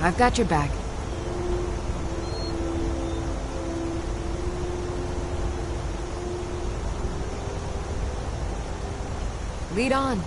I've got your back. Lead on.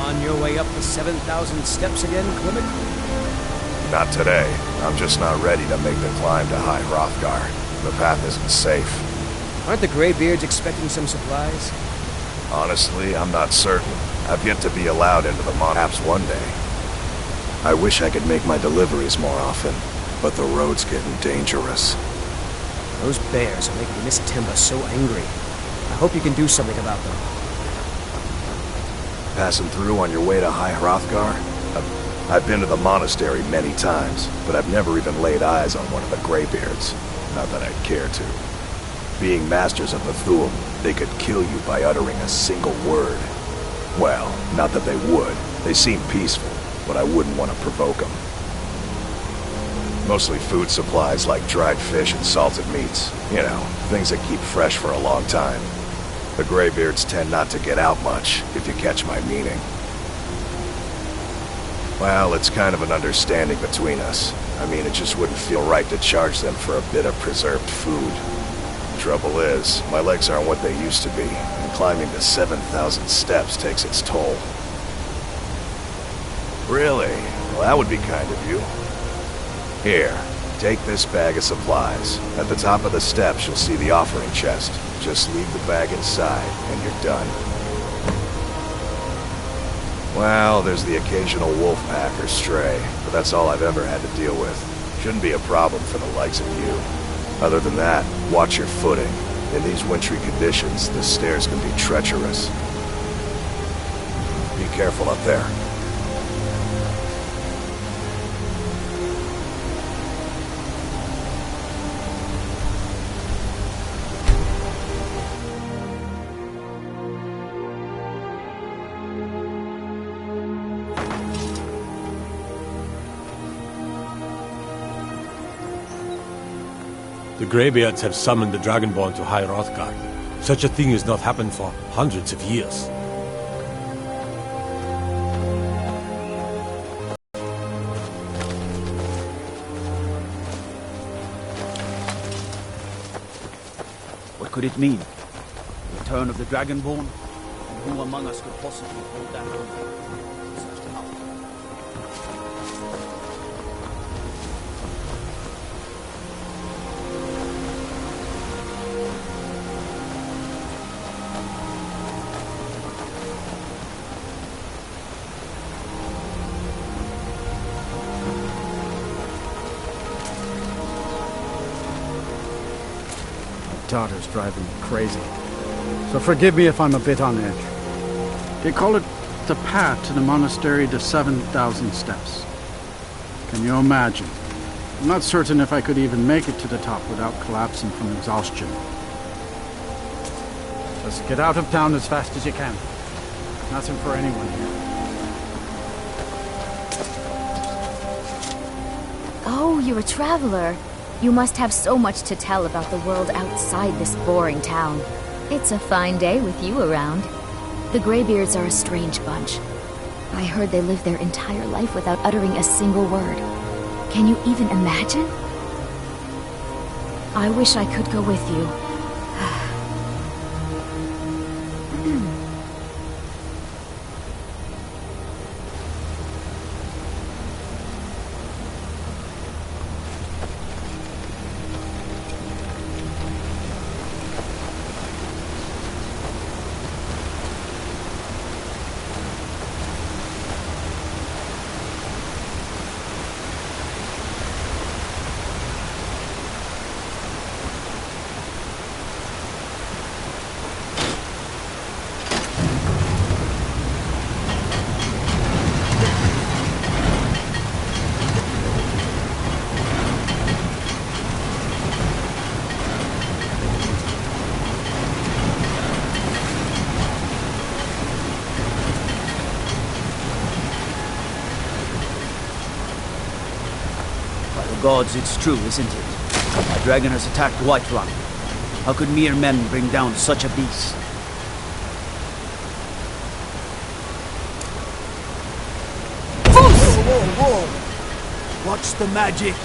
On your way up the 7,000 steps again, Clement? Not today. I'm just not ready to make the climb to High Hrothgar. The path isn't safe. Aren't the Greybeards expecting some supplies? Honestly, I'm not certain. I've yet to be allowed into the perhaps one day. I wish I could make my deliveries more often, but the road's getting dangerous. Those bears are making Miss Timba so angry. I hope you can do something about them. Passing through on your way to High Hrothgar? I've been to the monastery many times, but I've never even laid eyes on one of the Greybeards. Not that I'd care to. Being masters of the Thu'um, they could kill you by uttering a single word. Well, not that they would. They seem peaceful, but I wouldn't want to provoke them. Mostly food supplies like dried fish and salted meats. You know, things that keep fresh for a long time. The Greybeards tend not to get out much, if you catch my meaning. Well, it's kind of an understanding between us. I mean, it just wouldn't feel right to charge them for a bit of preserved food. Trouble is, my legs aren't what they used to be, and climbing the 7,000 steps takes its toll. Really? Well, that would be kind of you. Here, take this bag of supplies. At the top of the steps, you'll see the offering chest. Just leave the bag inside, and you're done. Well, there's the occasional wolf pack or stray, but that's all I've ever had to deal with. Shouldn't be a problem for the likes of you. Other than that, watch your footing. In these wintry conditions, the stairs can be treacherous. Be careful up there. The Greybeards have summoned the Dragonborn to High Hrothgar. Such a thing has not happened for hundreds of years. What could it mean? The return of the Dragonborn? And who among us could possibly hold that hope? Daughter's driving me crazy. So forgive me if I'm a bit on edge. They call it the path to the monastery to 7,000 steps. Can you imagine? I'm not certain if I could even make it to the top without collapsing from exhaustion. Just get out of town as fast as you can. Nothing for anyone here. Oh, you're a traveler. You must have so much to tell about the world outside this boring town. It's a fine day with you around. The Greybeards are a strange bunch. I heard they live their entire life without uttering a single word. Can you even imagine? I wish I could go with you. Gods, it's true, isn't it? A dragon has attacked Whiterun. How could mere men bring down such a beast? Whoa, whoa, whoa! Watch the magic!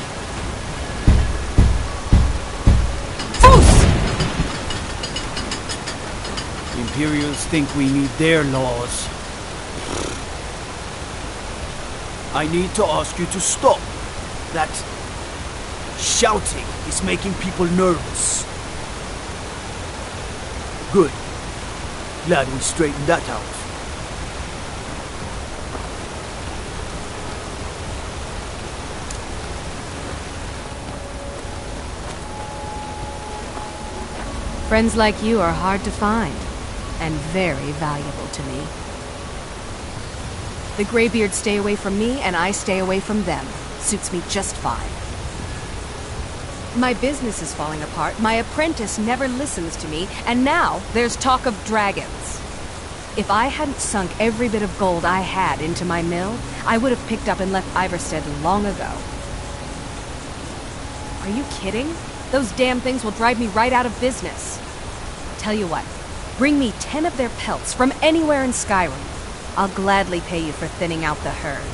The Imperials think we need their laws. I need to ask you to stop. That shouting is making people nervous. Good. Glad we straightened that out. Friends like you are hard to find, and very valuable to me. The Greybeards stay away from me, and I stay away from them. Suits me just fine. My business is falling apart, my apprentice never listens to me, and now there's talk of dragons. If I hadn't sunk every bit of gold I had into my mill, I would have picked up and left Iverstead long ago. Are you kidding? Those damn things will drive me right out of business. Tell you what, bring me 10 of their pelts from anywhere in Skyrim. I'll gladly pay you for thinning out the herd.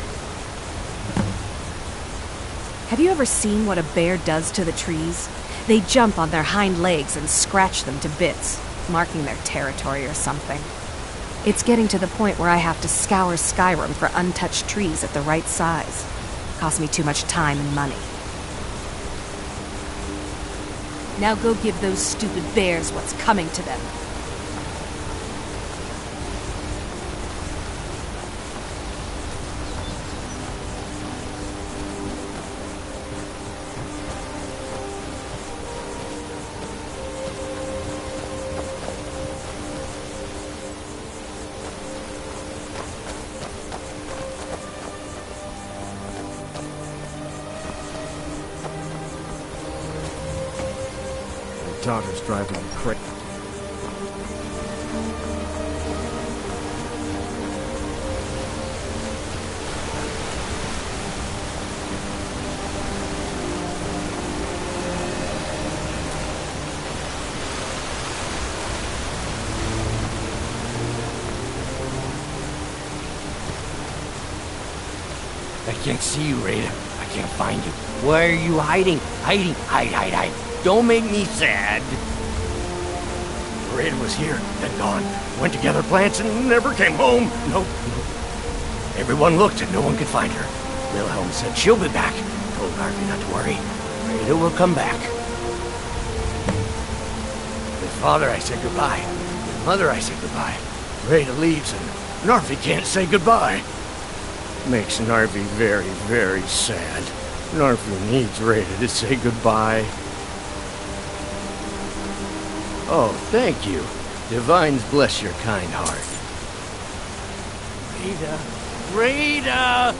Have you ever seen what a bear does to the trees? They jump on their hind legs and scratch them to bits, marking their territory or something. It's getting to the point where I have to scour Skyrim for untouched trees at the right size. Costs me too much time and money. Now go give those stupid bears what's coming to them. Daughter's driving me crazy. I can't see you, Rada. I can't find you. Where are you hiding? Hiding. Hide. Don't make me sad. Rada was here, then gone. Went to gather plants and never came home. Nope. Everyone looked and no one could find her. Wilhelm said she'll be back. Told Harvey not to worry. Rada will come back. With Father, I said goodbye. With Mother, I said goodbye. Rada leaves and Narvi can't say goodbye. Makes Narvi very, very sad. Narvi needs Rada to say goodbye. Oh, thank you. Divines bless your kind heart. Rada!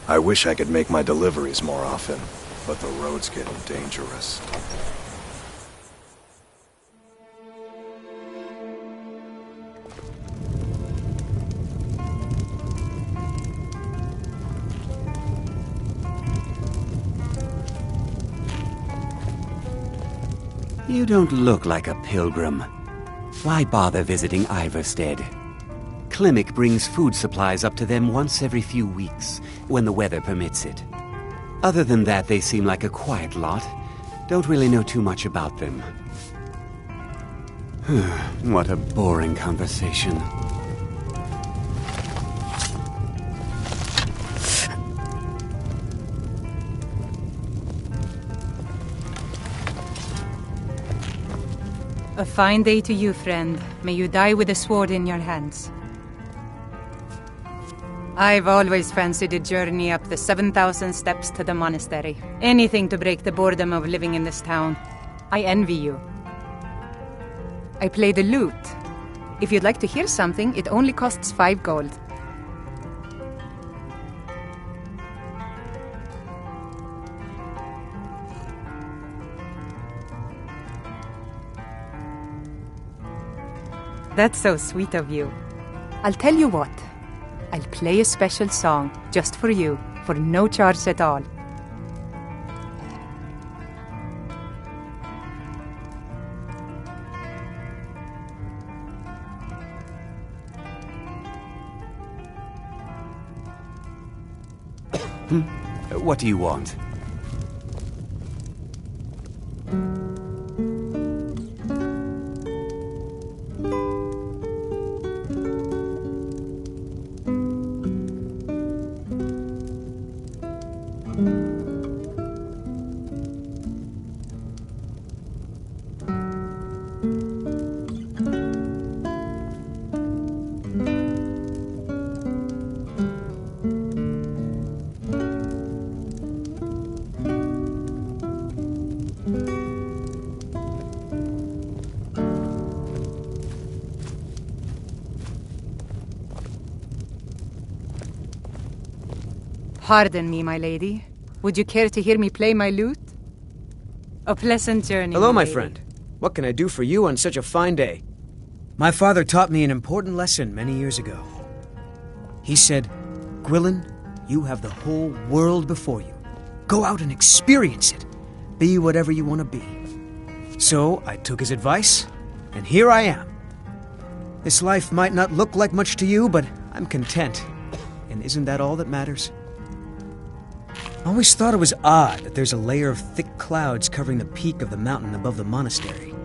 I wish I could make my deliveries more often, but the road's getting dangerous. You don't look like a pilgrim. Why bother visiting Iverstead? Klimek brings food supplies up to them once every few weeks, when the weather permits it. Other than that, they seem like a quiet lot. Don't really know too much about them. What a boring conversation. A fine day to you, friend. May you die with a sword in your hands. I've always fancied a journey up the 7,000 steps to the monastery. Anything to break the boredom of living in this town. I envy you. I play the lute. If you'd like to hear something, it only costs 5 gold. That's so sweet of you. I'll tell you what. I'll play a special song just for you, for no charge at all. What do you want? Pardon me, my lady. Would you care to hear me play my lute? A pleasant journey. Hello, my lady. friend. What can I do for you on such a fine day? My father taught me an important lesson many years ago. He said, Gwilyn, you have the whole world before you. Go out and experience it. Be whatever you want to be. So I took his advice, and here I am. This life might not look like much to you, but I'm content. And isn't that all that matters? I always thought it was odd that there's a layer of thick clouds covering the peak of the mountain above the monastery.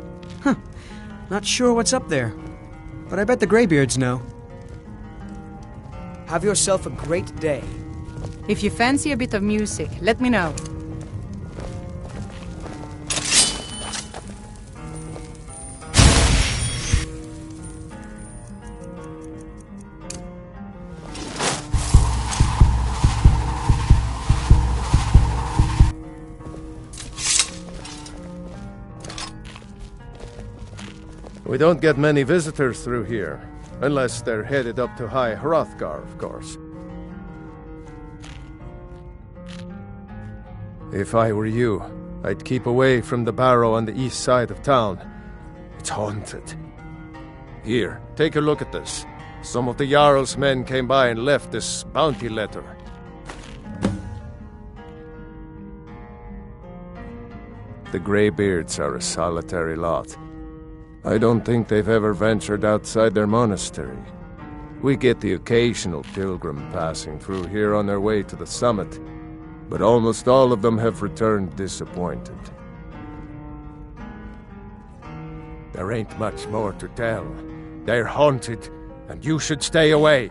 Not sure what's up there, but I bet the Greybeards know. Have yourself a great day. If you fancy a bit of music, let me know. We don't get many visitors through here, unless they're headed up to High Hrothgar, of course. If I were you, I'd keep away from the barrow on the east side of town. It's haunted. Here, take a look at this. Some of the Jarl's men came by and left this bounty letter. The Greybeards are a solitary lot. I don't think they've ever ventured outside their monastery. We get the occasional pilgrim passing through here on their way to the summit, but almost all of them have returned disappointed. There ain't much more to tell. They're haunted, and you should stay away.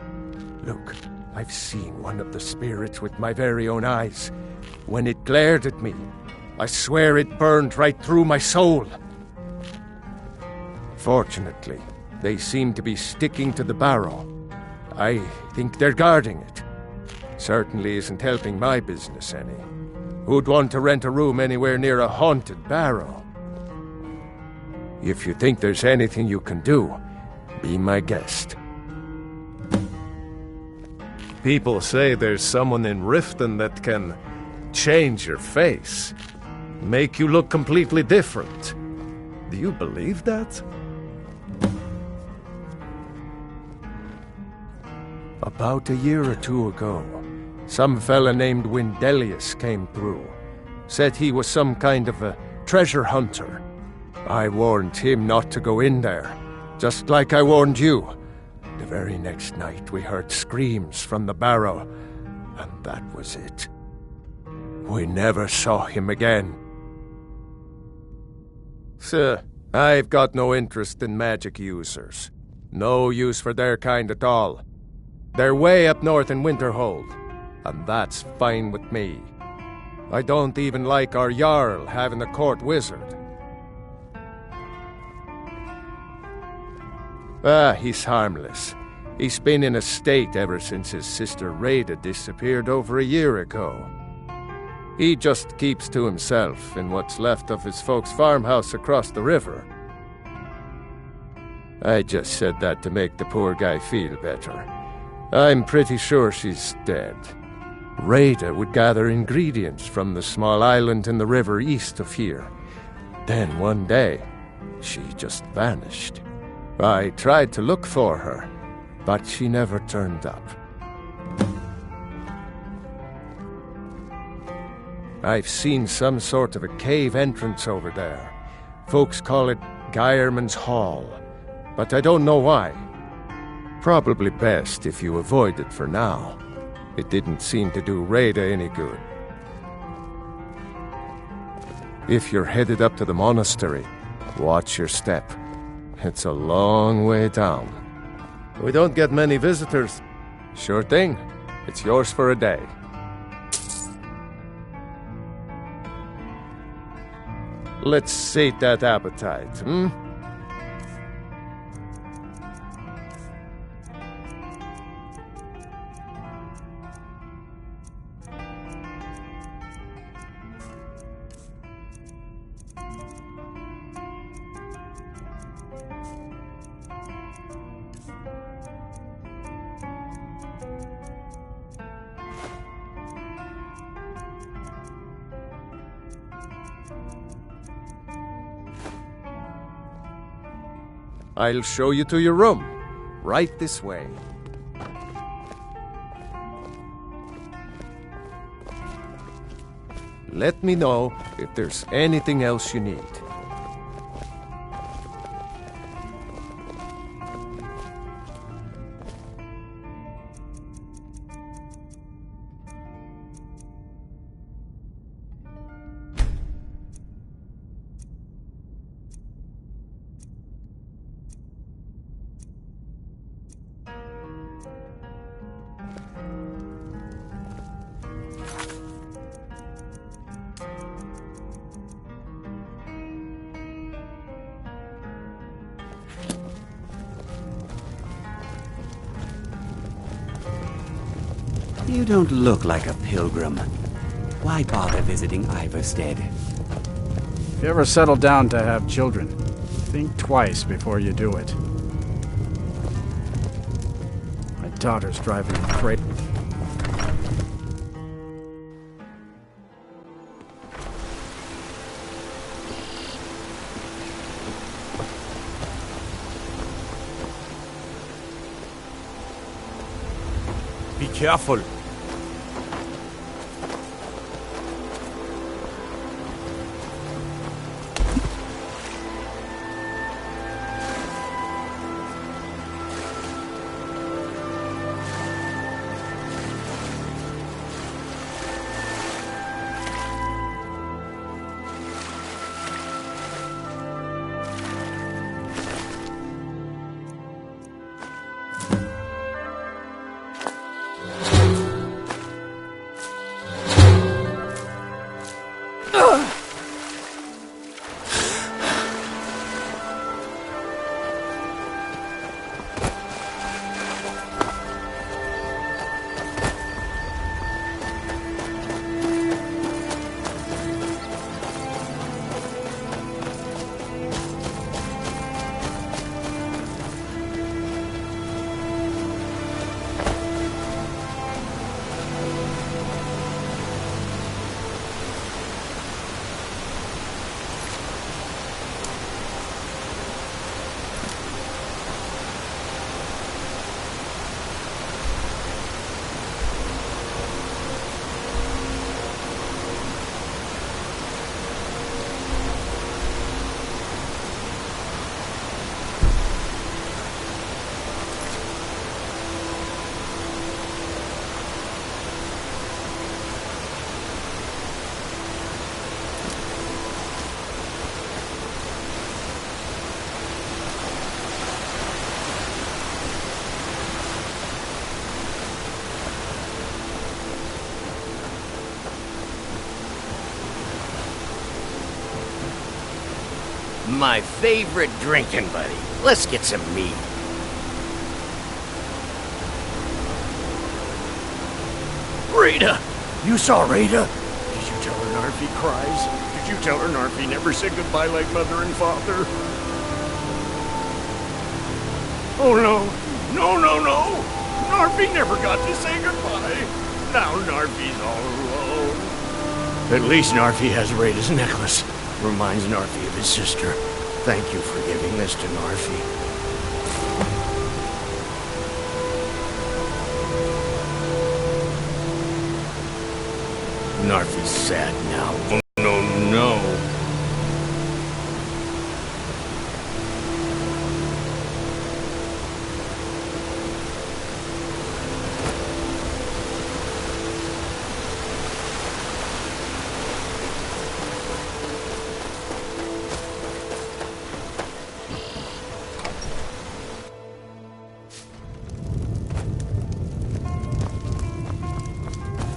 Look, I've seen one of the spirits with my very own eyes. When it glared at me, I swear it burned right through my soul. Fortunately, they seem to be sticking to the barrow. I think they're guarding it. Certainly isn't helping my business any. Who'd want to rent a room anywhere near a haunted barrow? If you think there's anything you can do, be my guest. People say there's someone in Riften that can change your face, make you look completely different. Do you believe that? About a year or two ago, some fella named Windelius came through. Said he was some kind of a treasure hunter. I warned him not to go in there, just like I warned you. The very next night we heard screams from the barrow, and that was it. We never saw him again. Sir, I've got no interest in magic users. No use for their kind at all. They're way up north in Winterhold, and that's fine with me. I don't even like our Jarl having a court wizard. He's harmless. He's been in a state ever since his sister Rada disappeared over a year ago. He just keeps to himself in what's left of his folks' farmhouse across the river. I just said that to make the poor guy feel better. I'm pretty sure she's dead. Rada would gather ingredients from the small island in the river east of here. Then one day, she just vanished. I tried to look for her, but she never turned up. I've seen some sort of a cave entrance over there. Folks call it Geirman's Hall, but I don't know why. Probably best if you avoid it for now. It didn't seem to do Rada any good. If you're headed up to the monastery, watch your step. It's a long way down. We don't get many visitors. Sure thing. It's yours for a day. Let's sate that appetite, hmm? I'll show you to your room. Right this way. Let me know if there's anything else you need. You don't look like a pilgrim. Why bother visiting Iverstead? If you ever settle down to have children, think twice before you do it. My daughter's driving me crazy. Be careful. My favorite drinking buddy. Let's get some meat. Rita! You saw Rita? Did you tell her Narfi cries? Did you tell her Narfi never said goodbye like mother and father? Oh no! No, no, no! Narfi never got to say goodbye! Now Narfi's all alone. At least Narfi has Rita's necklace. Reminds Narfi of his sister. Thank you for giving this to Narfi. Narfi's sad now. Oh, no, no.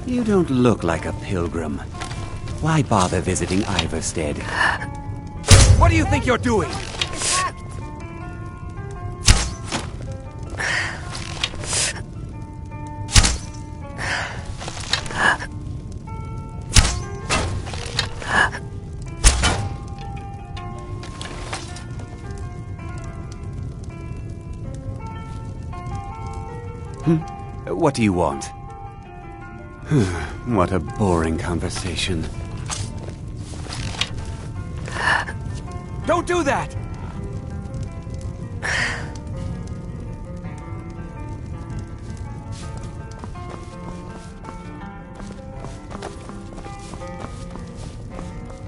You don't look like a pilgrim. Why bother visiting Iverstead? What do you think you're doing? What do you want? What a boring conversation. Don't do that!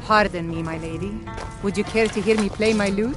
Pardon me, my lady. Would you care to hear me play my lute?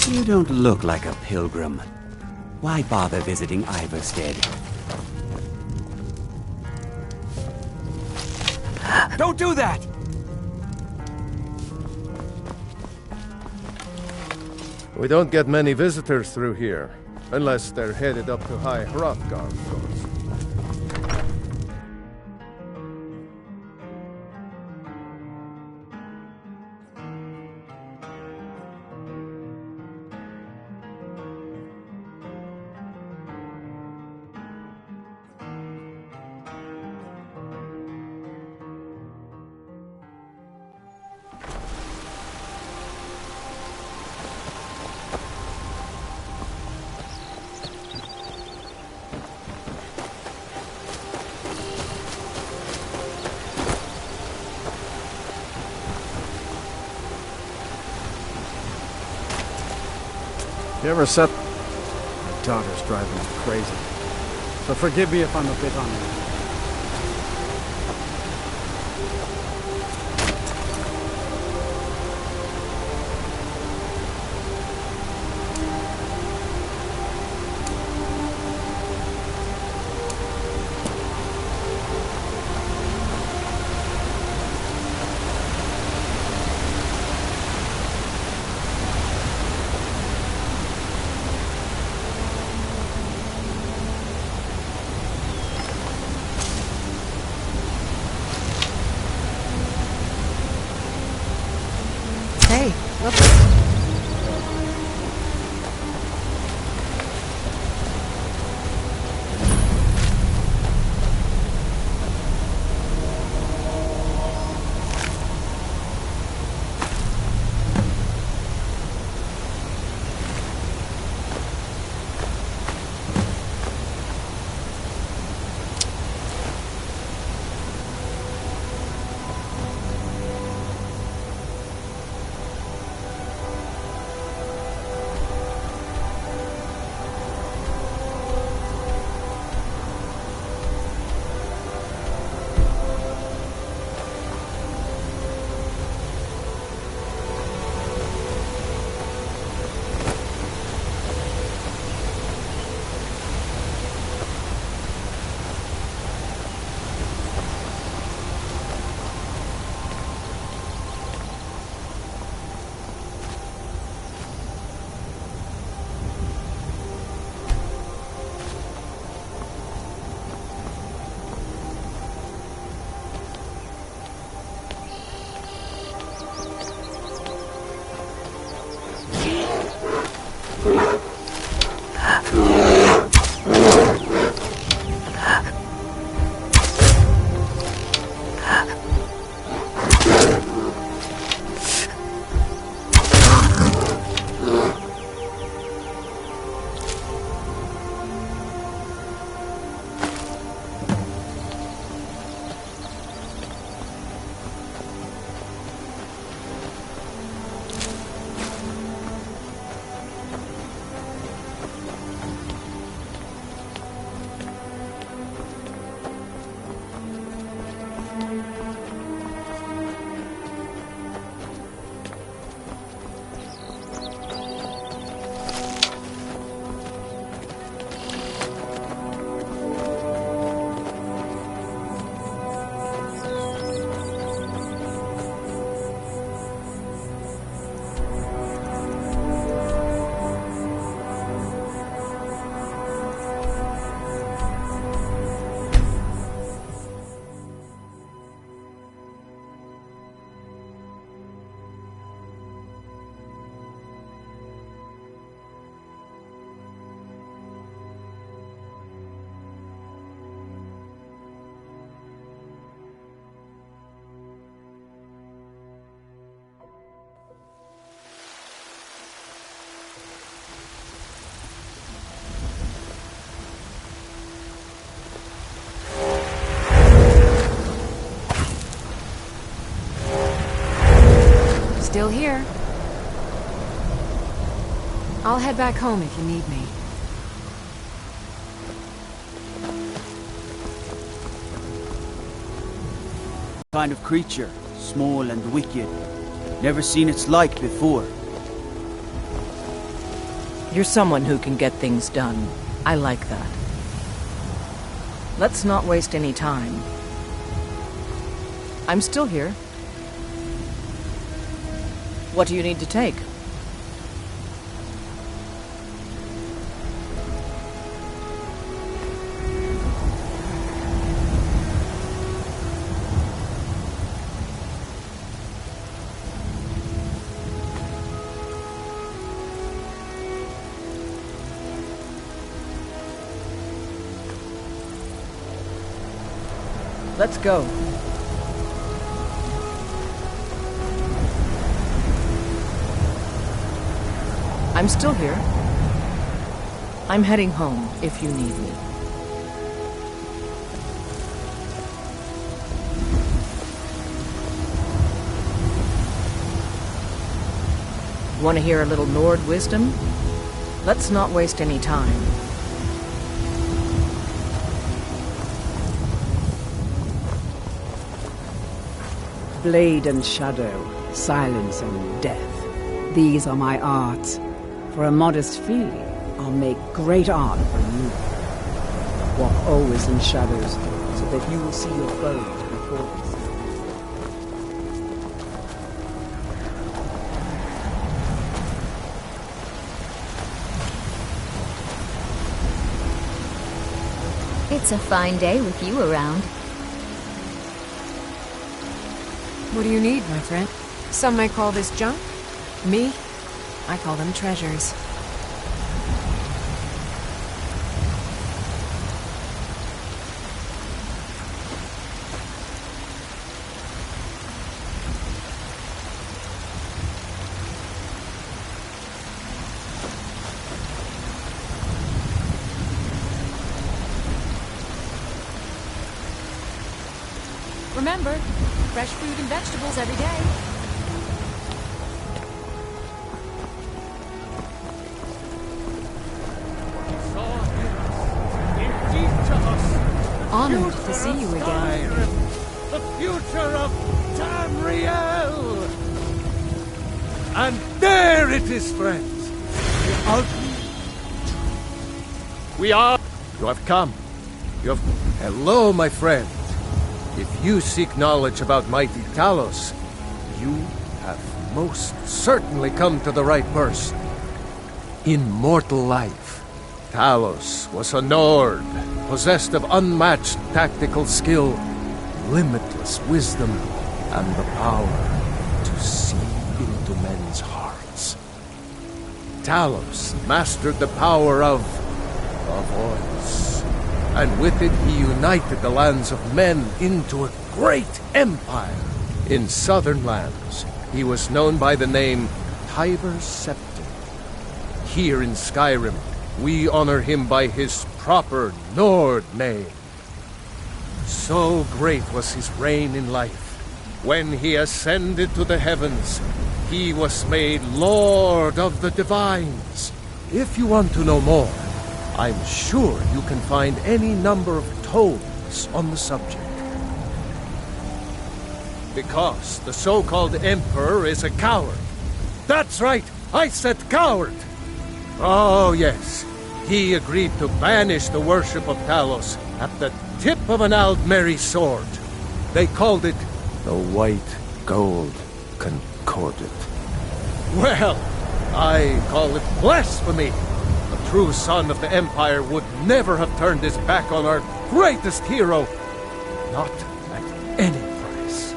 You don't look like a pilgrim. Why bother visiting Iverstead? Don't do that! We don't get many visitors through here, unless they're headed up to High Hrothgar, of course. You ever set... My daughter's driving me crazy. So forgive me if I'm a bit on edge. Hey, look. I'll head back home if you need me. Kind of creature, small and wicked. Never seen its like before. You're someone who can get things done. I like that. Let's not waste any time. I'm still here. What do you need to take? Let's go. I'm still here. I'm heading home if you need me. Want to hear a little Nord wisdom? Let's not waste any time. Blade and shadow, silence and death. These are my arts. For a modest fee, I'll make great art for you. Walk always in shadows, so that you will see your foes before they see you. It's a fine day with you around. What do you need, my friend? Some might call this junk. Me? I call them treasures. Remember, fresh fruit and vegetables every day. Honored to see you again. The future of Tamriel! And there it is, friends. We are... You have come. You have... Hello, my friend. If you seek knowledge about mighty Talos, you have most certainly come to the right person. In mortal life, Talos was a Nord, possessed of unmatched tactical skill, limitless wisdom, and the power to see into men's hearts. Talos mastered the power of a voice, and with it he united the lands of men into a great empire. In southern lands, he was known by the name Tiber Septim. Here in Skyrim, we honor him by his proper Nord name. So great was his reign in life. When he ascended to the heavens, he was made Lord of the Divines. If you want to know more, I'm sure you can find any number of tomes on the subject. Because the so-called Emperor is a coward. That's right, I said coward! Oh yes, he agreed to banish the worship of Talos at the tip of an Aldmeri sword. They called it the White Gold Concordat. Well, I call it blasphemy. A true son of the Empire would never have turned his back on our greatest hero. Not at any price.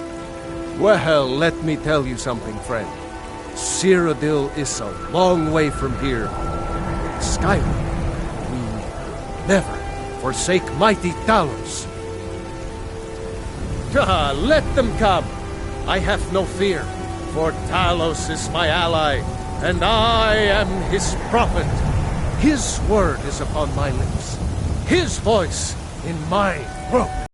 Well, let me tell you something, friend. Cyrodiil is a long way from here. In Skyrim, we never forsake mighty Talos. Let them come. I have no fear, for Talos is my ally, and I am his prophet. His word is upon my lips, his voice in my throat.